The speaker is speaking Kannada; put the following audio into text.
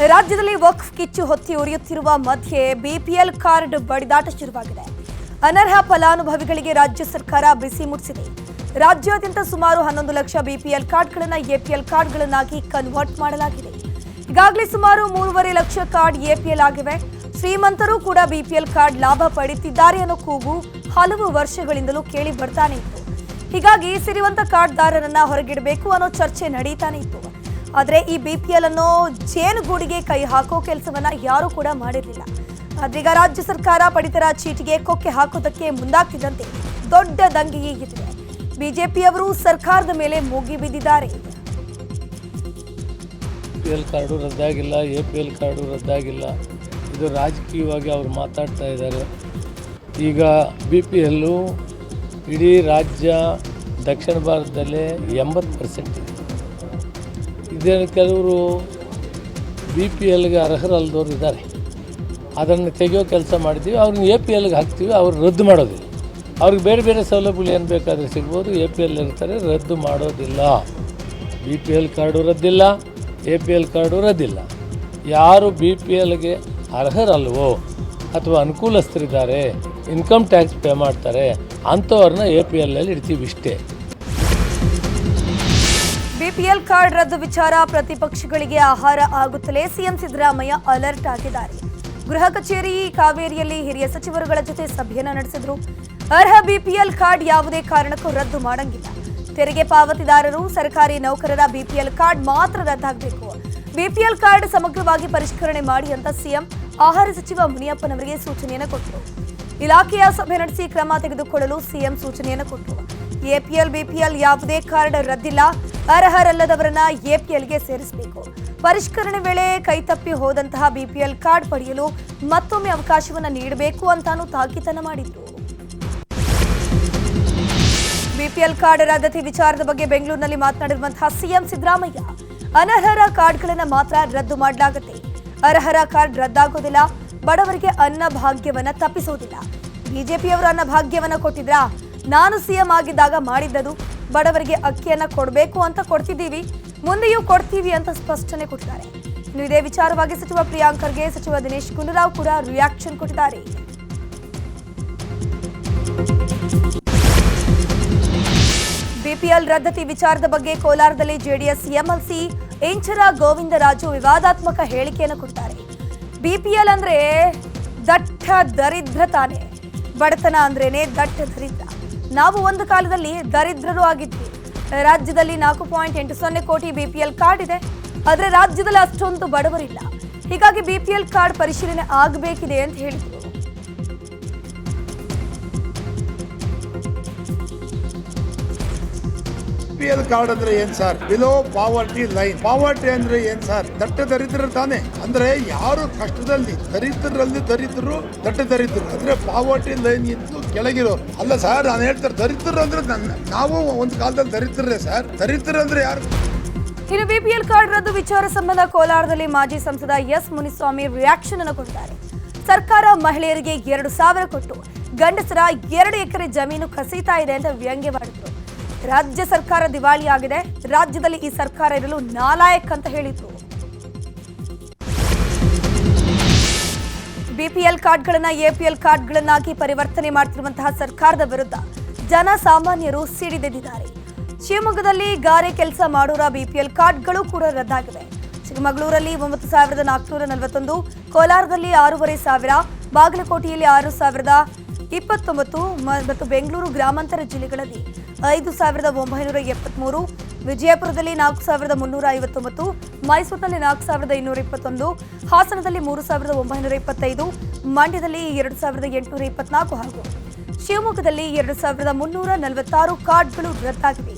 ರಾಜ್ಯದಲ್ಲಿ ವಕ್ಫ್ ಕಿಚ್ಚು ಹೊತ್ತಿ ಉರಿಯುತ್ತಿರುವ ಮಧ್ಯೆ ಬಿಪಿಎಲ್ ಕಾರ್ಡ್ ಬಡಿದಾಟ ಶುರುವಾಗಿದೆ. ಅನರ್ಹ ಫಲಾನುಭವಿಗಳಿಗೆ ರಾಜ್ಯ ಸರ್ಕಾರ ಬಿಸಿ ಮುಟ್ಟಿಸಿದೆ. ರಾಜ್ಯಾದ್ಯಂತ ಸುಮಾರು 11 ಲಕ್ಷ ಬಿಪಿಎಲ್ ಕಾರ್ಡ್ಗಳನ್ನು ಎಪಿಎಲ್ ಕಾರ್ಡ್ಗಳನ್ನಾಗಿ ಕನ್ವರ್ಟ್ ಮಾಡಲಾಗಿದೆ. ಈಗಾಗಲೇ ಸುಮಾರು 3.5 ಲಕ್ಷ ಕಾರ್ಡ್ ಎಪಿಎಲ್ ಆಗಿವೆ. ಶ್ರೀಮಂತರು ಕೂಡ ಬಿಪಿಎಲ್ ಕಾರ್ಡ್ ಲಾಭ ಪಡೆಯುತ್ತಿದ್ದಾರೆ ಅನ್ನೋ ಕೂಗು ಹಲವು ವರ್ಷಗಳಿಂದಲೂ ಕೇಳಿ ಬರ್ತಾನೆ ಇತ್ತು. ಹೀಗಾಗಿ ಸಿರಿವಂತ ಕಾರ್ಡ್ದಾರರನ್ನ ಹೊರಗಿಡಬೇಕು ಅನ್ನೋ ಚರ್ಚೆ ನಡೀತಾನೆ ಇತ್ತು. ಆದರೆ ಈ ಬಿಪಿಎಲ್ ಅನ್ನೋ ಜೇನುಗೂಡಿಗೆ ಕೈ ಹಾಕೋ ಕೆಲಸವನ್ನ ಯಾರೂ ಕೂಡ ಮಾಡಿರಲಿಲ್ಲ. ಆದ್ರೀಗ ರಾಜ್ಯ ಸರ್ಕಾರ ಪಡಿತರ ಚೀಟಿಗೆ ಕೊಕ್ಕೆ ಹಾಕೋದಕ್ಕೆ ಮುಂದಾಗ್ತಿದ್ದಂತೆ ದೊಡ್ಡ ದಂಗೆಯೇ ಎದ್ದಿದೆ. ಬಿಜೆಪಿಯವರು ಸರ್ಕಾರದ ಮೇಲೆ ಮುಗಿ ಬಿದ್ದಿದ್ದಾರೆ. ಬಿಪಿಎಲ್ ಕಾರ್ಡು ರದ್ದಾಗಿಲ್ಲ, ಎಪಿಎಲ್ ಕಾರ್ಡು ರದ್ದಾಗಿಲ್ಲ. ಇದು ರಾಜಕೀಯವಾಗಿ ಅವರು ಮಾತಾಡ್ತಾ ಇದ್ದಾರೆ. ಈಗ ಬಿಪಿಎಲ್ಲು ಇಡೀ ರಾಜ್ಯ ದಕ್ಷಿಣ ಭಾರತದಲ್ಲೇ 80% ಇದೆ. ಇದೇನು ಕೆಲವರು ಬಿಪಿಎಲ್ಗೆ ಅರ್ಹರಲ್ಲದವ್ರು ಇದ್ದಾರೆ. ಅದನ್ನು ತೆಗೆಯೋ ಕೆಲಸ ಮಾಡಿದ್ದೀವಿ. ಅವ್ರನ್ನ ಎಪಿಎಲ್ಗೆ ಹಾಕ್ತೀವಿ, ಅವ್ರು ರದ್ದು ಮಾಡೋದಿಲ್ಲ. ಅವ್ರಿಗೆ ಬೇರೆ ಬೇರೆ ಸೌಲಭ್ಯಗಳು ಏನು ಬೇಕಾದರೆ ಸಿಗ್ಬೋದು. ಎಪಿಎಲ್ ಇರ್ತಾರೆ, ರದ್ದು ಮಾಡೋದಿಲ್ಲ. ಬಿಪಿಎಲ್ ಕಾರ್ಡು ರದ್ದಿಲ್ಲ, ಎಪಿಎಲ್ ಕಾರ್ಡು ರದ್ದಿಲ್ಲ. ಯಾರು ಬಿಪಿಎಲ್ಗೆ ಅರ್ಹರಲ್ವೋ ಅಥವಾ ಅನುಕೂಲಸ್ಥರಿದ್ದಾರೆ, ಇನ್ಕಮ್ ಟ್ಯಾಕ್ಸ್ ಪೇ ಮಾಡ್ತಾರೆ, ಅಂಥವ್ರನ್ನ ಎಪಿಎಲ್ನಲ್ಲಿ ಇಡ್ತೀವಿ ಇಷ್ಟೇ. ಬಿಪಿಎಲ್ ಕಾರ್ಡ್ ರದ್ದು ವಿಚಾರ ಪ್ರತಿಪಕ್ಷಗಳಿಗೆ ಆಹಾರ ಆಗುತ್ತಲೇ ಸಿಎಂ ಸಿದ್ದರಾಮಯ್ಯ ಅಲರ್ಟ್ ಆಗಿದ್ದಾರೆ. ಗೃಹ ಕಚೇರಿ ಕಾವೇರಿಯಲ್ಲಿ ಹಿರಿಯ ಸಚಿವರುಗಳ ಜೊತೆ ಸಭೆಯನ್ನು ನಡೆಸಿದ್ರು. ಅರ್ಹ ಬಿಪಿಎಲ್ ಕಾರ್ಡ್ ಯಾವುದೇ ಕಾರಣಕ್ಕೂ ರದ್ದು ಮಾಡಂಗಿಲ್ಲ. ತೆರಿಗೆ ಪಾವತಿದಾರರು, ಸರ್ಕಾರಿ ನೌಕರರ ಬಿಪಿಎಲ್ ಕಾರ್ಡ್ ಮಾತ್ರ ರದ್ದಾಗಬೇಕು. ಬಿಪಿಎಲ್ ಕಾರ್ಡ್ ಸಮಗ್ರವಾಗಿ ಪರಿಷ್ಕರಣೆ ಮಾಡಿ ಅಂತ ಸಿಎಂ ಆಹಾರ ಸಚಿವ ಮುನಿಯಪ್ಪನವರಿಗೆ ಸೂಚನೆಯನ್ನು ಕೊಟ್ಟರು. ಇಲಾಖೆಯ ಸಭೆ ನಡೆಸಿ ಕ್ರಮ ತೆಗೆದುಕೊಳ್ಳಲು ಸಿಎಂ ಸೂಚನೆಯನ್ನು ಕೊಟ್ಟರು. ಎಪಿಎಲ್ ಬಿಪಿಎಲ್ ಯಾವುದೇ ಕಾರ್ಡ್ ರದ್ದಿಲ್ಲ. ಅರ್ಹರಲ್ಲದವರನ್ನ ಎಪಿಎಲ್ಗೆ ಸೇರಿಸಬೇಕು. ಪರಿಷ್ಕರಣೆ ವೇಳೆ ಕೈತಪ್ಪಿ ಹೋದಂತಹ ಬಿಪಿಎಲ್ ಕಾರ್ಡ್ ಪಡೆಯಲು ಮತ್ತೊಮ್ಮೆ ಅವಕಾಶವನ್ನು ನೀಡಬೇಕು ಅಂತಾನೂ ತಾಕೀತನ್ನ ಮಾಡಿದ್ರು. ಬಿಪಿಎಲ್ ಕಾರ್ಡ್ ರದ್ದತಿ ವಿಚಾರದ ಬಗ್ಗೆ ಬೆಂಗಳೂರಿನಲ್ಲಿ ಮಾತನಾಡಿರುವಂತಹ ಸಿಎಂ ಸಿದ್ದರಾಮಯ್ಯ, ಅನರ್ಹರ ಕಾರ್ಡ್ಗಳನ್ನು ಮಾತ್ರ ರದ್ದು ಮಾಡಲಾಗುತ್ತೆ. ಅರ್ಹರ ಕಾರ್ಡ್ ರದ್ದಾಗೋದಿಲ್ಲ. ಬಡವರಿಗೆ ಅನ್ನ ಭಾಗ್ಯವನ್ನ ತಪ್ಪಿಸೋದಿಲ್ಲ. ಬಿಜೆಪಿಯವರು ಅನ್ನ ಭಾಗ್ಯವನ್ನ ಕೊಟ್ಟಿದ್ರಾ? ನಾನು ಸಿಎಂ ಆಗಿದ್ದಾಗ ಮಾಡಿದ್ದದು. ಬಡವರಿಗೆ ಅಕ್ಕಿಯನ್ನ ಕೊಡಬೇಕು ಅಂತ ಕೊಡ್ತಿದ್ದೀವಿ, ಮುಂದೆಯೂ ಕೊಡ್ತೀವಿ ಅಂತ ಸ್ಪಷ್ಟನೆ ಕೊಟ್ಟಿದ್ದಾರೆ. ಇನ್ನು ಇದೇ ವಿಚಾರವಾಗಿ ಸಚಿವ ಪ್ರಿಯಾಂಕ್ ಖರ್ಗೆ, ಸಚಿವ ದಿನೇಶ್ ಗುಂಡೂರಾವ್ ಕೂಡ ರಿಯಾಕ್ಷನ್ ಕೊಟ್ಟಿದ್ದಾರೆ. ಬಿಪಿಎಲ್ ರದ್ದತಿ ವಿಚಾರದ ಬಗ್ಗೆ ಕೋಲಾರದಲ್ಲಿ ಜೆಡಿಎಸ್ ಎಂಎಲ್ಸಿ ಇಂಚರ ಗೋವಿಂದರಾಜು ವಿವಾದಾತ್ಮಕ ಹೇಳಿಕೆಯನ್ನು ಕೊಡ್ತಾರೆ. ಬಿಪಿಎಲ್ ಅಂದ್ರೆ ದಟ್ಟ ದರಿದ್ರ ತಾನೆ, ಬಡತನ ಅಂದ್ರೇನೆ ದಟ್ಟ ದರಿದ್ರ. ನಾವು ಒಂದು ಕಾಲದಲ್ಲಿ ದರಿದ್ರರು ಆಗಿದ್ವಿ. ರಾಜ್ಯದಲ್ಲಿ 4.80 ಕೋಟಿ ಬಿಪಿಎಲ್ ಕಾರ್ಡ್ ಇದೆ. ಆದರೆ ರಾಜ್ಯದಲ್ಲಿ ಅಷ್ಟೊಂದು ಬಡವರಿಲ್ಲ. ಹೀಗಾಗಿ ಬಿಪಿಎಲ್ ಕಾರ್ಡ್ ಪರಿಶೀಲನೆ ಆಗಬೇಕಿದೆ ಅಂತ ಹೇಳಿದರು. ಬಿಪಿಎಲ್ ಕಾರ್ಡ್ ಅಂದ್ರೆ ಏನ್ sir? Below poverty line. Poverty ಅಂದ್ರೆ ಏನ್ ಸರ್? ದಟ್ಟ ದರಿದ್ರ ತಾನೆ. ಅಂದ್ರೆ ಯಾರು ಕಷ್ಟದಲ್ಲಿ ದರಿದ್ರರಲ್ಲಿ ದರಿದ್ರರು, ದಟ್ಟ ದರಿದ್ರರು ಅಂದ್ರೆ ಪಾವರ್ಟಿ ಲೈನ್ ಇದ್ದು ಕೆಳಗಿರೋರು ಅಲ್ಲ ಸರ್. ನಾನು ಹೇಳ್ತಾರೆ ದರಿದ್ರರು ಅಂದ್ರೆ ನಾವು ಒಂದು ಕಾಲದಲ್ಲಿ ದರಿದ್ರರೇ ಸರ್. ದರಿದ್ರ ಅಂದ್ರೆ ಯಾರು? ಇನ್ನು ಬಿಪಿಎಲ್ ಕಾರ್ಡ್ ರದ್ದು ವಿಚಾರ ಸಂಬಂಧ ಕೋಲಾರದಲ್ಲಿ ಮಾಜಿ ಸಂಸದ ಎಸ್ ಮುನಿಸ್ವಾಮಿ ರಿಯಾಕ್ಷನ್ ಅನ್ನು ಕೊಟ್ಟಿದ್ದಾರೆ. ಸರ್ಕಾರ ಮಹಿಳೆಯರಿಗೆ 2,000 ಕೊಟ್ಟು ಗಂಡಸರ 2 ಎಕರೆ ಜಮೀನು ಕಸೀತಾ ಇದೆ ಅಂತ ವ್ಯಂಗ್ಯವಾಡಿದ್ರು. ರಾಜ್ಯ ಸರ್ಕಾರ ದಿವಾಳಿ ಆಗಿದೆ. ರಾಜ್ಯದಲ್ಲಿ ಈ ಸರ್ಕಾರ ಇರಲು ನಾಲಾಯಕ್ ಅಂತ ಹೇಳಿದ್ರು. ಬಿಪಿಎಲ್ ಕಾರ್ಡ್ಗಳನ್ನ ಎಪಿಎಲ್ ಕಾರ್ಡ್ಗಳನ್ನಾಗಿ ಪರಿವರ್ತನೆ ಮಾಡ್ತಿರುವಂತಹ ಸರ್ಕಾರದ ವಿರುದ್ಧ ಜನಸಾಮಾನ್ಯರು ಸಿಡಿದೆದ್ದಿದ್ದಾರೆ. ಶಿವಮೊಗ್ಗದಲ್ಲಿ ಗಾರೆ ಕೆಲಸ ಮಾಡೋರ ಬಿಪಿಎಲ್ ಕಾರ್ಡ್ಗಳು ಕೂಡ ರದ್ದಾಗಿವೆ. ಚಿಕ್ಕಮಗಳೂರಲ್ಲಿ 9,441, ಕೋಲಾರದಲ್ಲಿ 6,500, ಬಾಗಲಕೋಟೆಯಲ್ಲಿ 6,029 ಮತ್ತು ಬೆಂಗಳೂರು ಗ್ರಾಮಾಂತರ ಜಿಲ್ಲೆಗಳಲ್ಲಿ 5,973, ವಿಜಯಪುರದಲ್ಲಿ 4,359, ಮೈಸೂರಿನಲ್ಲಿ 4,221, ಹಾಸನದಲ್ಲಿ 3,925, ಮಂಡ್ಯದಲ್ಲಿ 2,824 ಹಾಗೂ ಶಿವಮೊಗ್ಗದಲ್ಲಿ 2,346 ಕಾರ್ಡ್ಗಳು ರದ್ದಾಗಿವೆ.